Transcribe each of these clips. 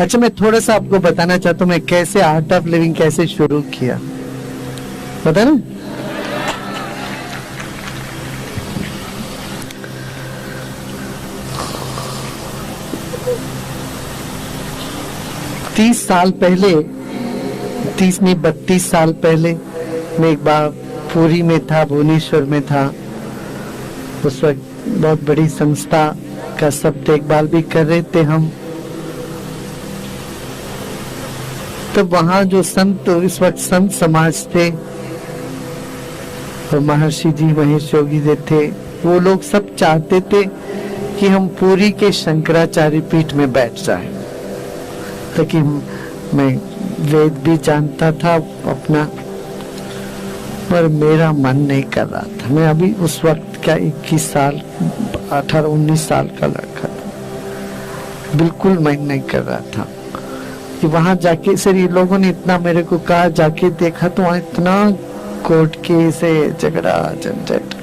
अच्छा, मैं थोड़ा सा आपको बताना चाहता हूँ मैं कैसे आर्ट ऑफ लिविंग कैसे शुरू किया, पता ना? तीस साल पहले, 30 नहीं 32 साल पहले मैं एक बार पुरी में था, भुवनेश्वर में था। उस वक्त बहुत बड़ी संस्था का सब देखभाल भी कर रहे थे हम। तो वहां जो संत, इस वक्त संत समाज थे और महर्षि जी महेश योगी जी थे, वो लोग सब चाहते थे कि हम पुरी के शंकराचार्य पीठ में बैठ जाए, ताकि मैं वेद भी जानता था अपना, पर मेरा मन नहीं कर रहा था। मैं अभी उस वक्त का 21 साल 18-19 साल का लड़का था, बिल्कुल मन नहीं कर रहा था कि वहां जाके। सर ये लोगों ने इतना मेरे को कहा, जाके देखा तो वहां इतना कोर्ट केस है, झगड़ा झंझट।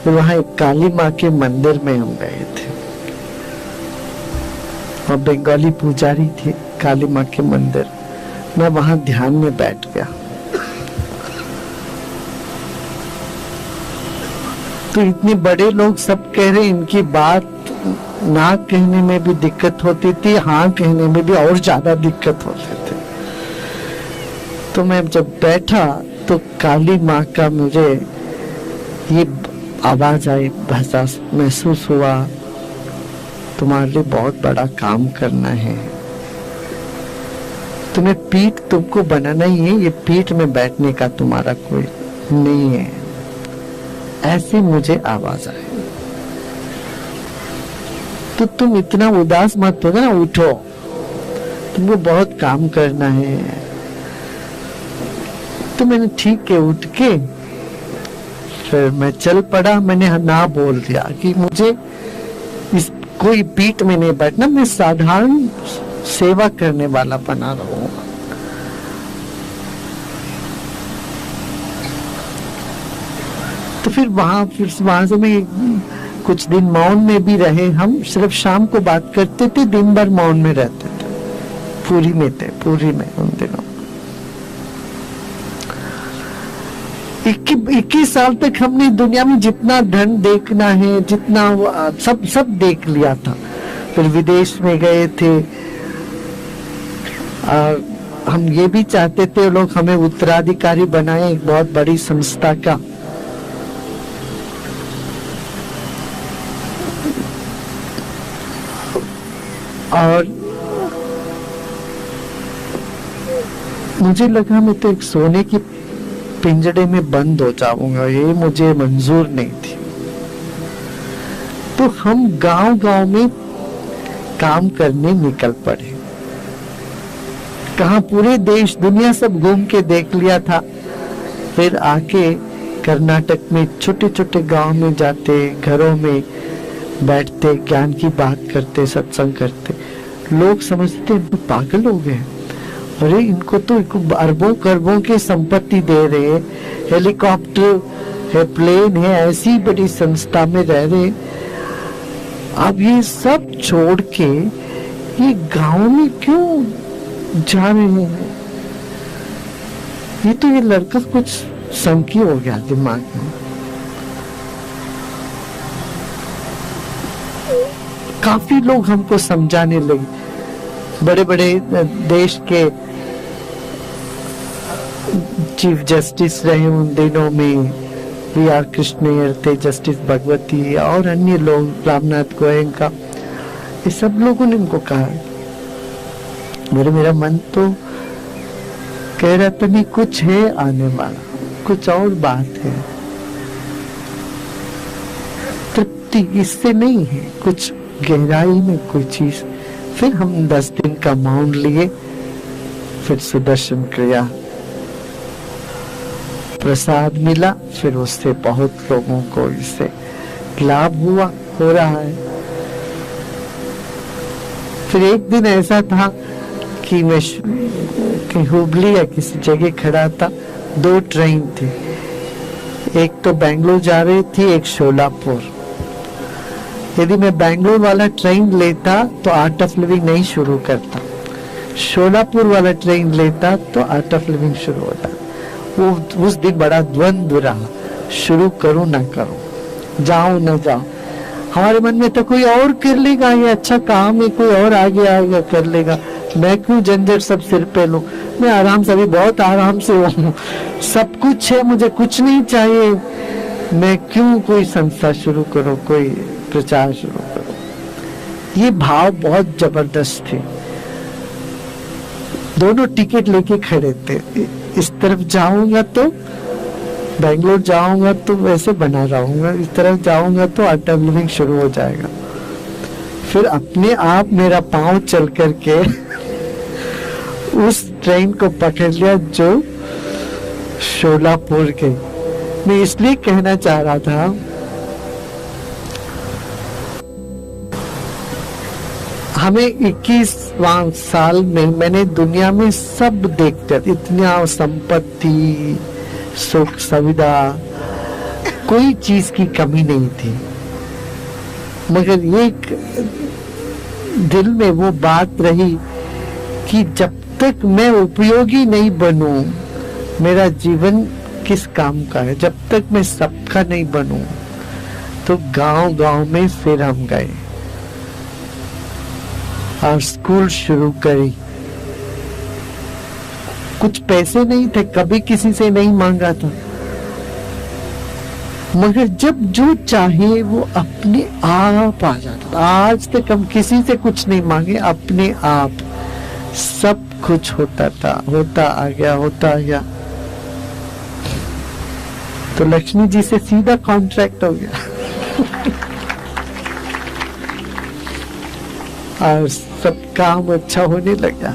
तो वहां एक काली माँ के मंदिर में हम गए थे और बंगाली पुजारी थे काली माँ के मंदिर। मैं वहां ध्यान में बैठ गया। तो इतने बड़े लोग सब कह रहे, इनकी बात ना कहने में भी दिक्कत होती थी, हाँ कहने में भी और ज्यादा दिक्कत होती थी। तो मैं जब बैठा तो काली माँ का मुझे ये आवाज आई, भाषा महसूस हुआ, तुम्हारे लिए बहुत बड़ा काम करना है, तुम्हें पीठ तुमको बनाना ही है, ये पीठ में बैठने का तुम्हारा कोई नहीं है। ऐसे मुझे आवाज आई। तो तुम इतना उदास मत हो ना, उठो, तुमको बहुत काम करना है। तो मैंने ठीक है उठ के फिर मैं चल पड़ा। मैंने ना बोल दिया कि मुझे इस कोई पीठ में नहीं बैठना, मैं साधारण सेवा करने वाला बना रहूंगा। तो फिर वहां से मैं कुछ दिन मौन में भी रहे। हम सिर्फ शाम को बात करते थे, दिन भर मौन में रहते थे। पुरी में थे, पुरी में उन दिनों 21 साल तक हमने दुनिया में जितना धन देखना है, जितना सब देख लिया था। फिर विदेश में गए थे और हम ये भी चाहते थे लोग हमें उत्तराधिकारी बनाए एक बहुत बड़ी संस्था का। और मुझे लगा मैं तो एक सोने की पिंजड़े में बंद हो जाऊंगा, ये मुझे मंजूर नहीं थी। तो हम गांव-गांव में काम करने निकल पड़े। कहा पूरे देश दुनिया सब घूम के देख लिया था। फिर आके कर्नाटक में छोटे छोटे गांव में जाते, घरों में बैठते, ज्ञान की बात करते, सत्संग करते। लोग समझते हैं पागल हो गए, अरे इनको तो अरबों खरबों की संपत्ति दे रहे, हेलीकॉप्टर है, प्लेन है, ऐसी बड़ी संस्था में रह रहे, अब ये सब छोड़ के ये गांव में क्यों जा रहे हैं? ये तो ये लड़का कुछ संकी हो गया दिमाग में। काफी लोग हमको समझाने लगे। बड़े बड़े देश के चीफ जस्टिस रहे उन दिनों में, वी.आर. कृष्णैयर थे, जस्टिस भगवती और अन्य लोग, रामनाथ गोयनका, ये सब लोगों ने इनको कहा। मेरा मन तो कह रहा था नहीं, कुछ है आने वाला, कुछ और बात है, तृप्ति इससे नहीं है, कुछ गहराई में कोई चीज। फिर हम 10 दिन का मौन लिए, फिर सुदर्शन क्रिया प्रसाद मिला, फिर उससे बहुत लोगों को इससे लाभ हुआ, हो रहा है। फिर एक दिन ऐसा था कि मैं हुबली या किसी जगह खड़ा था, 2 ट्रेन थी, एक तो बेंगलोर जा रही थी, एक शोलापुर। यदि मैं बेंगलोर वाला ट्रेन लेता तो आर्ट ऑफ लिविंग नहीं शुरू करता, शोलापुर वाला ट्रेन लेता तो आर्ट ऑफ लिविंग शुरू होता। वो उस दिन बड़ा द्वंद्व रहा, शुरू करूं ना करूं, जाऊं ना जाऊं। हमारे मन में तो कोई और कर लेगा, ये अच्छा काम है, कोई और आगे आएगा कर लेगा, मैं क्यों झंझट सब सिर पे लूं, मैं आराम से, अभी बहुत आराम से हूँ, सब कुछ है, मुझे कुछ नहीं चाहिए, मैं क्यों कोई संस्था शुरू करूं, कोई प्रचार शुरू करूं। ये भाव बहुत जबरदस्त थे। दोनों टिकट लेके खड़े थे, इस तरफ जाऊंगा तो बेंगलोर जाऊंगा तो वैसे बना रहूंगा, इस तरफ जाऊंगा तो आर्ट ऑफ लिविंग शुरू हो जाएगा। फिर अपने आप मेरा पांव चल करके उस ट्रेन को पकड़ लिया जो शोलापुर के। मैं इसलिए कहना चाह रहा था, हमें 21वां साल में मैंने दुनिया में सब देखते, इतना संपत्ति, सुख सुविधा, कोई चीज की कमी नहीं थी, मगर एक दिल में वो बात रही कि जब तक मैं उपयोगी नहीं बनूं, मेरा जीवन किस काम का है। जब तक मैं सबका नहीं बनूं, तो गांव गांव में फिर हम गए और स्कूल शुरू करी। कुछ पैसे नहीं थे, कभी किसी से नहीं मांगा था, मगर जब जो चाहे वो अपने आप आ जाता था। आज तक हम किसी से कुछ नहीं मांगे, अपने आप सब कुछ होता था, होता आ गया। तो लक्ष्मी जी से सीधा कॉन्ट्रैक्ट हो गया और सब काम अच्छा होने लगा।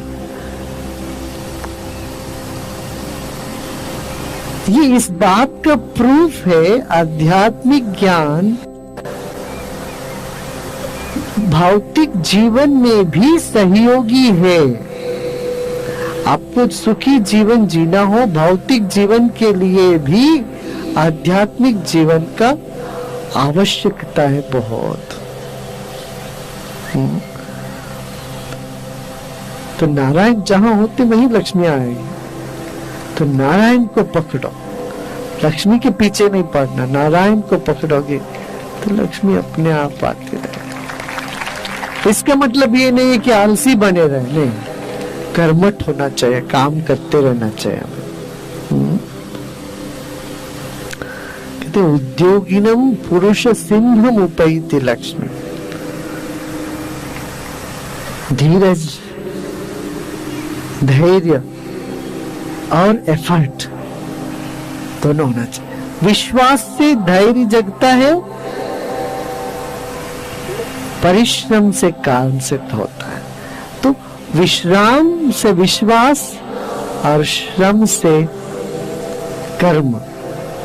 ये इस बात का प्रूफ है, आध्यात्मिक ज्ञान भौतिक जीवन में भी सहयोगी है। आपको सुखी जीवन जीना हो, भौतिक जीवन के लिए भी आध्यात्मिक जीवन का आवश्यकता है बहुत। तो नारायण जहां होते वहीं लक्ष्मी आएगी। तो नारायण को पकड़ो, लक्ष्मी के पीछे नहीं पड़ना, नारायण को पकड़ोगे तो लक्ष्मी अपने आप आती रहेगी। इसका मतलब ये नहीं है कि आलसी बने रहे, नहीं, कर्मठ होना चाहिए, काम करते रहना चाहिए। कहते उद्योगिनम पुरुष सिंहम उपैति लक्ष्मी। धीरज, धैर्य और एफर्ट दोनों होना चाहिए। विश्वास से धैर्य जगता है, परिश्रम से कारण सिद्ध होता है। तो विश्राम से विश्वास और श्रम से कर्म,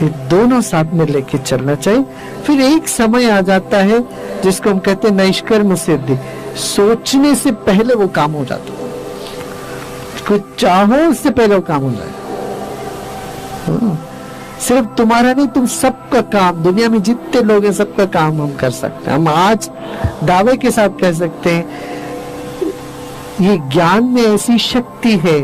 ये दोनों साथ में लेके चलना चाहिए। फिर एक समय आ जाता है जिसको हम कहते हैं नैष्कर्म सिद्धि। सोचने से पहले वो काम हो जाता है, कुछ चाहो उससे पहले वो काम हो जाए। सिर्फ तुम्हारा नहीं, तुम सबका काम, दुनिया में जितने लोग हैं सबका काम हम कर सकते हैं। हम आज दावे के साथ कह सकते हैं ये ज्ञान में ऐसी शक्ति है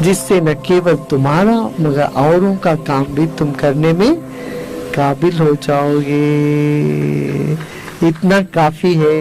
जिससे न केवल तुम्हारा मगर औरों का काम भी तुम करने में काबिल हो जाओगे। इतना काफी है।